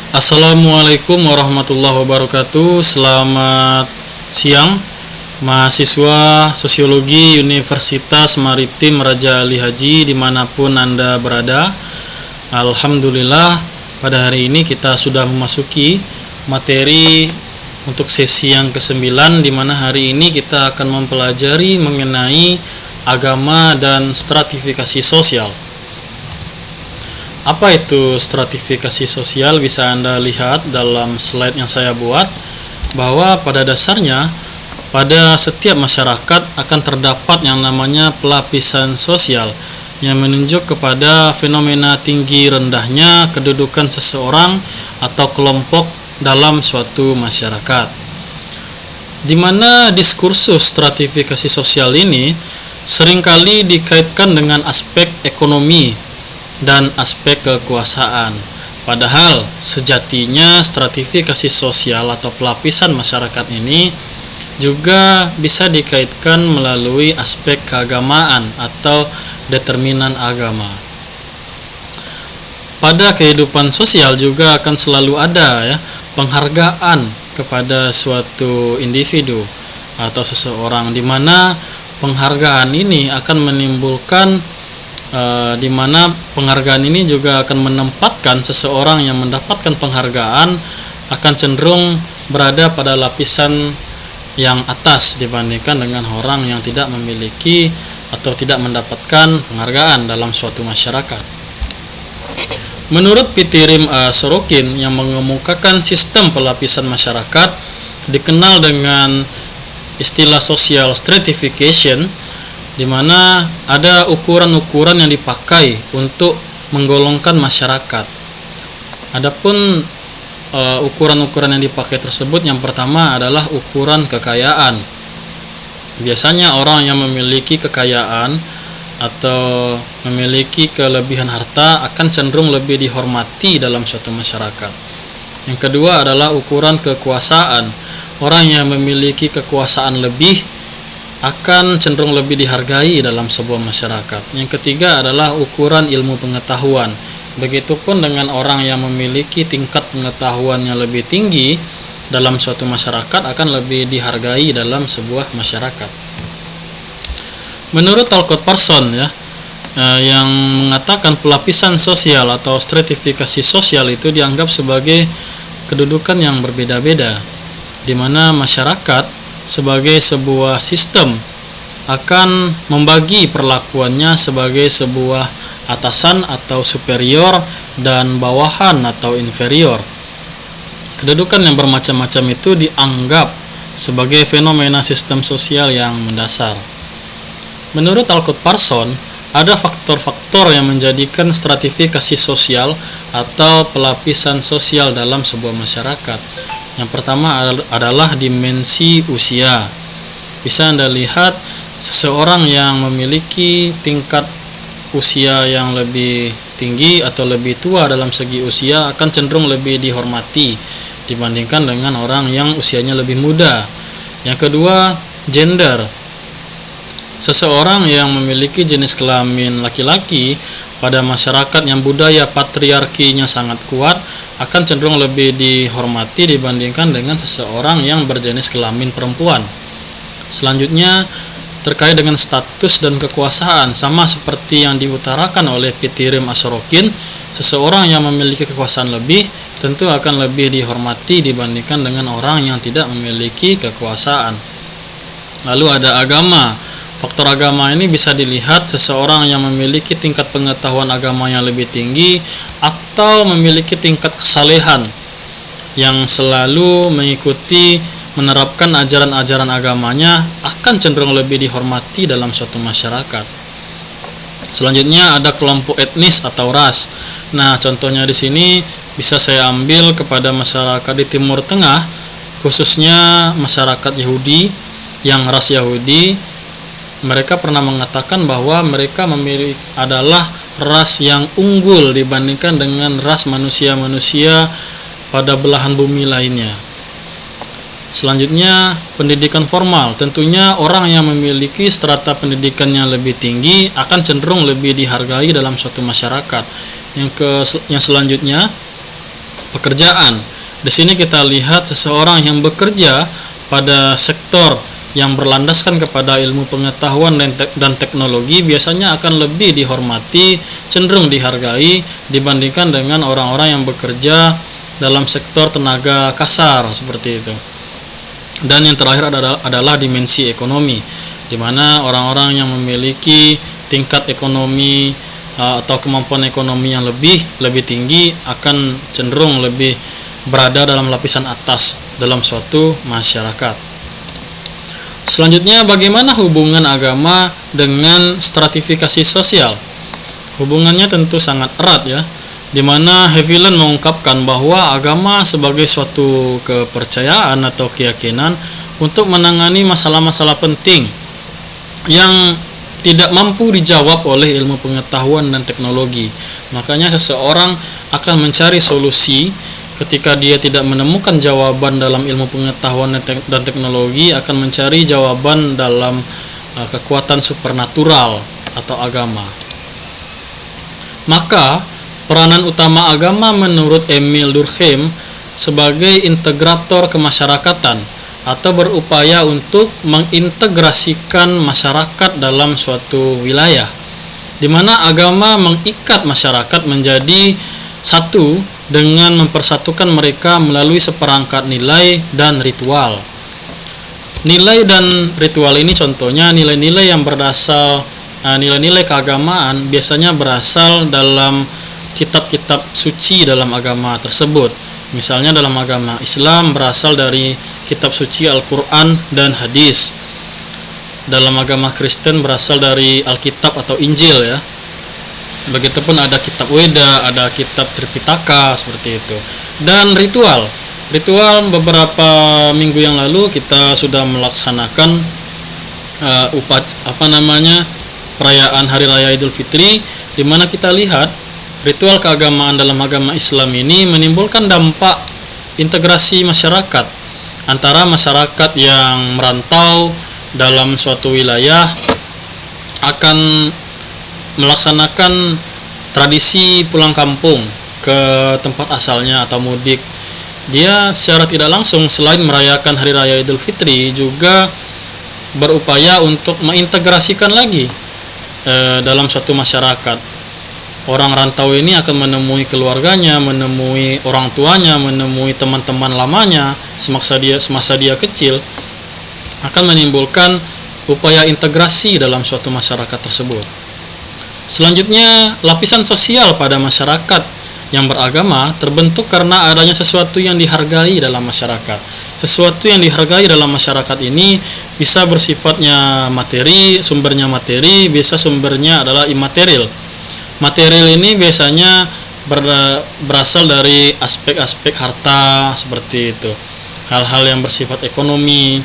Assalamualaikum warahmatullahi wabarakatuh. Selamat siang, mahasiswa Sosiologi Universitas Maritim Raja Ali Haji dimanapun Anda berada. Alhamdulillah, pada hari ini kita sudah memasuki materi untuk sesi yang ke-9, di mana hari ini kita akan mempelajari mengenai agama dan stratifikasi sosial. Apa itu stratifikasi sosial? Bisa Anda lihat dalam slide yang saya buat, bahwa pada dasarnya pada setiap masyarakat akan terdapat yang namanya pelapisan sosial yang menunjuk kepada fenomena tinggi rendahnya kedudukan seseorang atau kelompok dalam suatu masyarakat. Di mana diskursus stratifikasi sosial ini seringkali dikaitkan dengan aspek ekonomi dan aspek kekuasaan. Padahal sejatinya stratifikasi sosial atau pelapisan masyarakat ini juga bisa dikaitkan melalui aspek keagamaan atau determinan agama. Pada kehidupan sosial juga akan selalu ada penghargaan kepada suatu individu atau seseorang, di mana penghargaan ini akan menimbulkan di mana penghargaan ini juga akan menempatkan seseorang yang mendapatkan penghargaan akan cenderung berada pada lapisan yang atas dibandingkan dengan orang yang tidak memiliki atau tidak mendapatkan penghargaan dalam suatu masyarakat. Menurut Pitirim Sorokin yang mengemukakan sistem pelapisan masyarakat dikenal dengan istilah social stratification, di mana ada ukuran-ukuran yang dipakai untuk menggolongkan masyarakat. Adapun ukuran-ukuran yang dipakai tersebut, yang pertama adalah ukuran kekayaan. Biasanya orang yang memiliki kekayaan atau memiliki kelebihan harta akan cenderung lebih dihormati dalam suatu masyarakat. Yang kedua adalah ukuran kekuasaan. Orang yang memiliki kekuasaan lebih akan cenderung lebih dihargai dalam sebuah masyarakat. Yang ketiga adalah ukuran ilmu pengetahuan. Begitupun dengan orang yang memiliki tingkat pengetahuan yang lebih tinggi dalam suatu masyarakat akan lebih dihargai dalam sebuah masyarakat. Menurut Talcott Parsons yang mengatakan pelapisan sosial atau stratifikasi sosial itu dianggap sebagai kedudukan yang berbeda-beda, di mana masyarakat sebagai sebuah sistem akan membagi perlakuannya sebagai sebuah atasan atau superior dan bawahan atau inferior. Kedudukan yang bermacam-macam itu dianggap sebagai fenomena sistem sosial yang mendasar. Menurut Talcott Parsons, ada faktor-faktor yang menjadikan stratifikasi sosial atau pelapisan sosial dalam sebuah masyarakat. Yang pertama adalah dimensi usia. Bisa Anda lihat seseorang yang memiliki tingkat usia yang lebih tinggi atau lebih tua dalam segi usia akan cenderung lebih dihormati dibandingkan dengan orang yang usianya lebih muda. Yang kedua, gender. Seseorang yang memiliki jenis kelamin laki-laki pada masyarakat yang budaya patriarkinya sangat kuat akan cenderung lebih dihormati dibandingkan dengan seseorang yang berjenis kelamin perempuan. Selanjutnya, terkait dengan status dan kekuasaan, sama seperti yang diutarakan oleh Pitirim Sorokin, seseorang yang memiliki kekuasaan lebih tentu akan lebih dihormati dibandingkan dengan orang yang tidak memiliki kekuasaan. Lalu ada agama. Faktor agama ini bisa dilihat seseorang yang memiliki tingkat pengetahuan agama yang lebih tinggi atau memiliki tingkat kesalehan yang selalu mengikuti menerapkan ajaran-ajaran agamanya akan cenderung lebih dihormati dalam suatu masyarakat. Selanjutnya ada kelompok etnis atau ras. Nah, contohnya di sini bisa saya ambil kepada masyarakat di Timur Tengah, khususnya masyarakat Yahudi yang ras Yahudi. Mereka pernah mengatakan bahwa mereka adalah ras yang unggul dibandingkan dengan ras manusia-manusia pada belahan bumi lainnya. Selanjutnya, pendidikan formal. Tentunya orang yang memiliki strata pendidikan yang lebih tinggi akan cenderung lebih dihargai dalam suatu masyarakat. Yang selanjutnya, pekerjaan. Di sini kita lihat seseorang yang bekerja pada sektor yang berlandaskan kepada ilmu pengetahuan dan teknologi biasanya akan lebih dihormati, cenderung dihargai dibandingkan dengan orang-orang yang bekerja dalam sektor tenaga kasar seperti itu. Dan yang terakhir adalah dimensi ekonomi, di mana orang-orang yang memiliki tingkat ekonomi atau kemampuan ekonomi yang lebih tinggi akan cenderung lebih berada dalam lapisan atas dalam suatu masyarakat. Selanjutnya, bagaimana hubungan agama dengan stratifikasi sosial? Hubungannya tentu sangat erat ya, di mana Haviland mengungkapkan bahwa agama sebagai suatu kepercayaan atau keyakinan untuk menangani masalah-masalah penting yang tidak mampu dijawab oleh ilmu pengetahuan dan teknologi. Makanya seseorang akan mencari solusi ketika dia tidak menemukan jawaban dalam ilmu pengetahuan dan teknologi, akan mencari jawaban dalam kekuatan supernatural atau agama. Maka peranan utama agama menurut Emil Durkheim sebagai integrator kemasyarakatan atau berupaya untuk mengintegrasikan masyarakat dalam suatu wilayah, di mana agama mengikat masyarakat menjadi satu dengan mempersatukan mereka melalui seperangkat nilai dan ritual. Nilai dan ritual ini contohnya nilai-nilai yang berasal nilai-nilai keagamaan biasanya berasal dalam kitab-kitab suci dalam agama tersebut. Misalnya dalam agama Islam berasal dari kitab suci Al-Quran dan hadis. Dalam agama Kristen berasal dari Alkitab atau Injil ya. Begitupun ada kitab Weda, ada kitab Tripitaka seperti itu. Dan ritual beberapa minggu yang lalu kita sudah melaksanakan perayaan Hari Raya Idul Fitri, di mana kita lihat ritual keagamaan dalam agama Islam ini menimbulkan dampak integrasi masyarakat antara masyarakat yang merantau dalam suatu wilayah akan melaksanakan tradisi pulang kampung ke tempat asalnya atau mudik. Dia secara tidak langsung selain merayakan Hari Raya Idul Fitri juga berupaya untuk mengintegrasikan lagi dalam suatu masyarakat. Orang rantau ini akan menemui keluarganya, menemui orang tuanya, menemui teman-teman lamanya semasa dia kecil, akan menimbulkan upaya integrasi dalam suatu masyarakat tersebut. Selanjutnya, lapisan sosial pada masyarakat yang beragama terbentuk karena adanya sesuatu yang dihargai dalam masyarakat. Sesuatu yang dihargai dalam masyarakat ini bisa bersifatnya materi, sumbernya materi, bisa sumbernya adalah imaterial. Material ini biasanya berasal dari aspek-aspek harta seperti itu. Hal-hal yang bersifat ekonomi.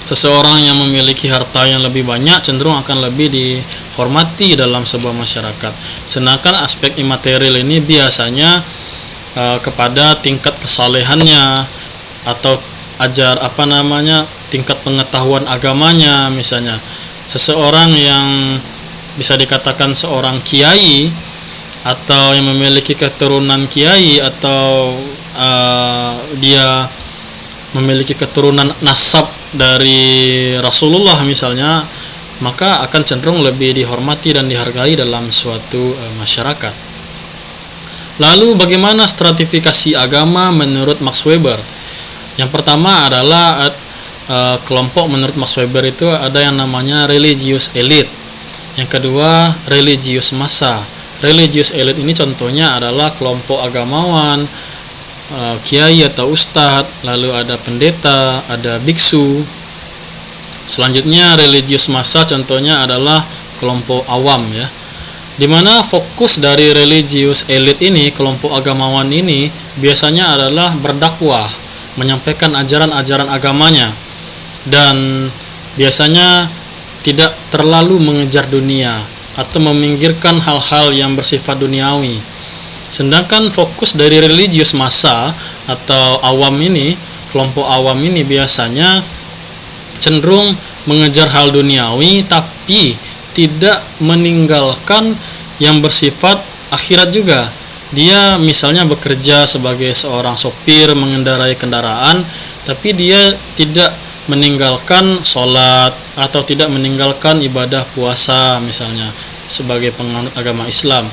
Seseorang yang memiliki harta yang lebih banyak cenderung akan lebih dihormati dalam sebuah masyarakat. Sedangkan aspek imaterial ini biasanya kepada tingkat kesalehannya atau tingkat pengetahuan agamanya. Misalnya seseorang yang bisa dikatakan seorang kiai atau yang memiliki keturunan kiai atau dia memiliki keturunan nasab dari Rasulullah misalnya, maka akan cenderung lebih dihormati dan dihargai dalam suatu masyarakat. Lalu bagaimana stratifikasi agama menurut Max Weber? Yang pertama adalah kelompok menurut Max Weber itu ada yang namanya religious elite. Yang kedua, religius massa. Religious elite ini contohnya adalah kelompok agamawan, kiai atau ustadz, lalu ada pendeta, ada biksu. Selanjutnya, religius massa contohnya adalah kelompok awam ya. Di mana fokus dari religious elite ini, kelompok agamawan ini biasanya adalah berdakwah, menyampaikan ajaran-ajaran agamanya, dan biasanya tidak terlalu mengejar dunia atau meminggirkan hal-hal yang bersifat duniawi. Sedangkan fokus dari religius massa atau awam ini, kelompok awam ini biasanya cenderung mengejar hal duniawi tapi tidak meninggalkan yang bersifat akhirat juga. dia misalnya bekerja sebagai seorang sopir mengendarai kendaraan, tapi dia tidak meninggalkan sholat atau tidak meninggalkan ibadah puasa misalnya sebagai penganut agama Islam,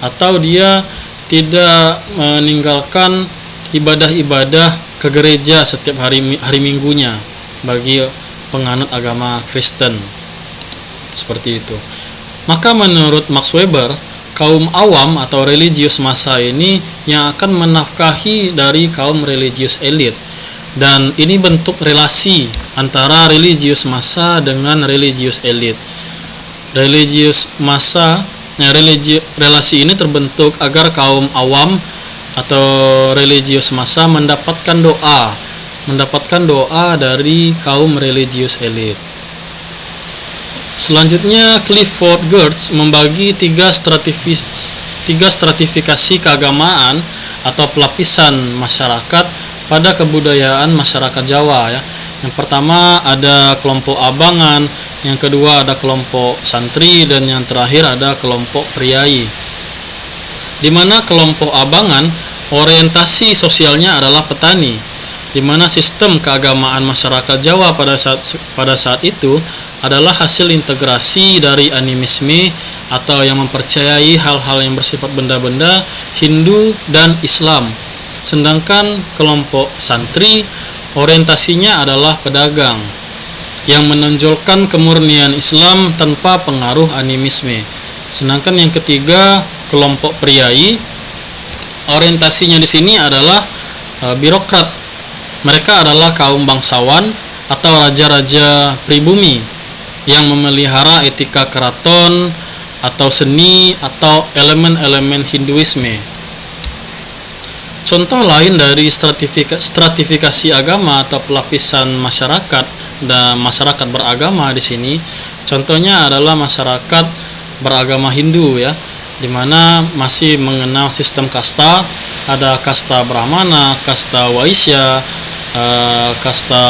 atau dia tidak meninggalkan ibadah-ibadah ke gereja setiap hari minggunya bagi penganut agama Kristen, seperti itu. Maka menurut Max Weber, kaum awam atau religius massa ini yang akan menafkahi dari kaum religius elit, dan ini bentuk relasi antara religius massa dengan religius elit. Religius massa, relasi ini terbentuk agar kaum awam atau religius massa mendapatkan doa dari kaum religius elit. Selanjutnya, Clifford Geertz membagi tiga stratifikasi keagamaan atau pelapisan masyarakat pada kebudayaan masyarakat Jawa ya. Yang pertama ada kelompok abangan, yang kedua ada kelompok santri, dan yang terakhir ada kelompok priai. Di mana kelompok abangan orientasi sosialnya adalah petani, di mana sistem keagamaan masyarakat Jawa pada saat itu adalah hasil integrasi dari animisme atau yang mempercayai hal-hal yang bersifat benda-benda, Hindu dan Islam. Sedangkan kelompok santri orientasinya adalah pedagang yang menonjolkan kemurnian Islam tanpa pengaruh animisme. Sedangkan yang ketiga, kelompok priai, orientasinya di sini adalah birokrat. Mereka adalah kaum bangsawan atau raja-raja pribumi yang memelihara etika keraton atau seni atau elemen-elemen Hinduisme. Contoh lain dari stratifikasi agama atau pelapisan masyarakat dan masyarakat beragama di sini, contohnya adalah masyarakat beragama Hindu ya, di mana masih mengenal sistem kasta. Ada kasta Brahmana, kasta Waisya, kasta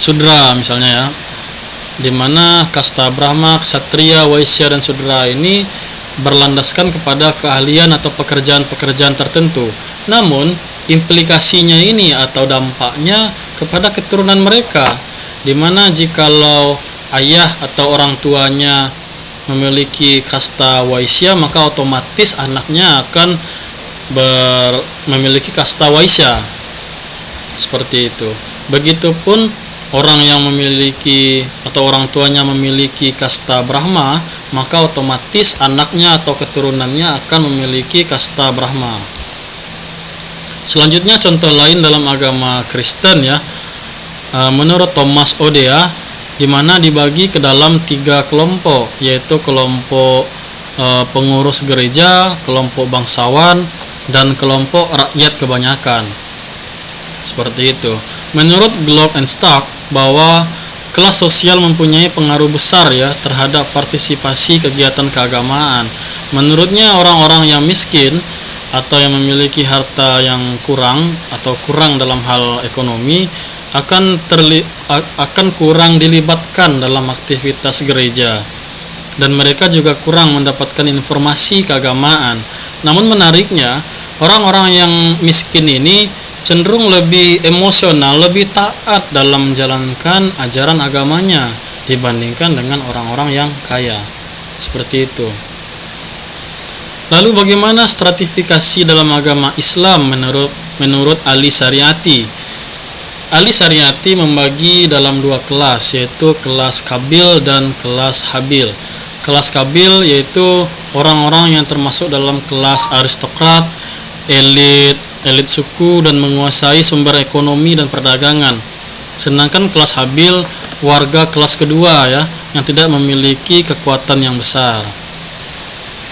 Sudra misalnya ya, dimana kasta Brahma, Ksatria, Waisya, dan Sudra ini berlandaskan kepada keahlian atau pekerjaan-pekerjaan tertentu. Namun implikasinya ini atau dampaknya kepada keturunan mereka, dimana jikalau ayah atau orang tuanya memiliki kasta Waisya, maka otomatis anaknya akan memiliki kasta Waisya, seperti itu. Begitupun orang yang memiliki atau orang tuanya memiliki kasta Brahma, maka otomatis anaknya atau keturunannya akan memiliki kasta Brahma. Selanjutnya contoh lain dalam agama Kristen ya, menurut Thomas Oddea, di mana dibagi ke dalam tiga kelompok, yaitu kelompok pengurus gereja, kelompok bangsawan, dan kelompok rakyat kebanyakan. Seperti itu. Menurut Glock and Stark, bahwa kelas sosial mempunyai pengaruh besar ya terhadap partisipasi kegiatan keagamaan. Menurutnya orang-orang yang miskin atau yang memiliki harta yang kurang atau kurang dalam hal ekonomi akan kurang dilibatkan dalam aktivitas gereja, dan mereka juga kurang mendapatkan informasi keagamaan. Namun menariknya, orang-orang yang miskin ini cenderung lebih emosional, lebih taat dalam menjalankan ajaran agamanya dibandingkan dengan orang-orang yang kaya. Seperti itu. Lalu bagaimana stratifikasi dalam agama Islam menurut Ali Syariati? Ali Syariati membagi dalam dua kelas, yaitu kelas Kabil dan kelas Habil. Kelas Kabil yaitu orang-orang yang termasuk dalam kelas aristokrat, elit suku, dan menguasai sumber ekonomi dan perdagangan. Sedangkan kelas Habil warga kelas kedua ya, yang tidak memiliki kekuatan yang besar.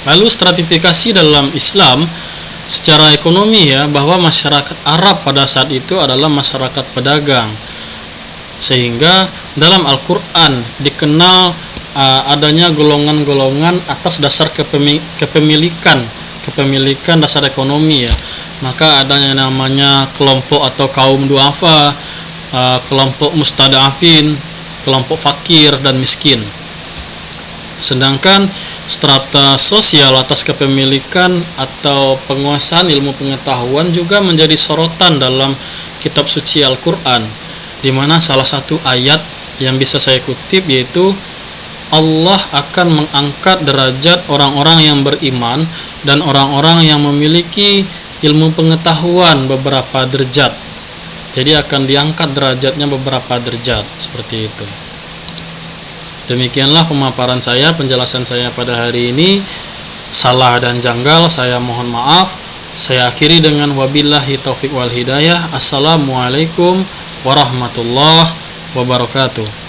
Lalu stratifikasi dalam Islam secara ekonomi ya, bahwa masyarakat Arab pada saat itu adalah masyarakat pedagang, sehingga dalam Al-Quran dikenal adanya golongan-golongan atas dasar kepemilikan dasar ekonomi ya. Maka adanya namanya kelompok atau kaum duafa, kelompok mustadafin, kelompok fakir dan miskin. Sedangkan strata sosial atas kepemilikan atau penguasaan ilmu pengetahuan juga menjadi sorotan dalam kitab suci Al-Quran, di mana salah satu ayat yang bisa saya kutip yaitu Allah akan mengangkat derajat orang-orang yang beriman dan orang-orang yang memiliki ilmu pengetahuan beberapa derajat. Jadi akan diangkat derajatnya beberapa derajat, seperti itu. Demikianlah pemaparan saya, penjelasan saya pada hari ini. Salah dan janggal saya mohon maaf. Saya akhiri dengan wabillahi taufik wal hidayah. Assalamualaikum warahmatullahi wabarakatuh.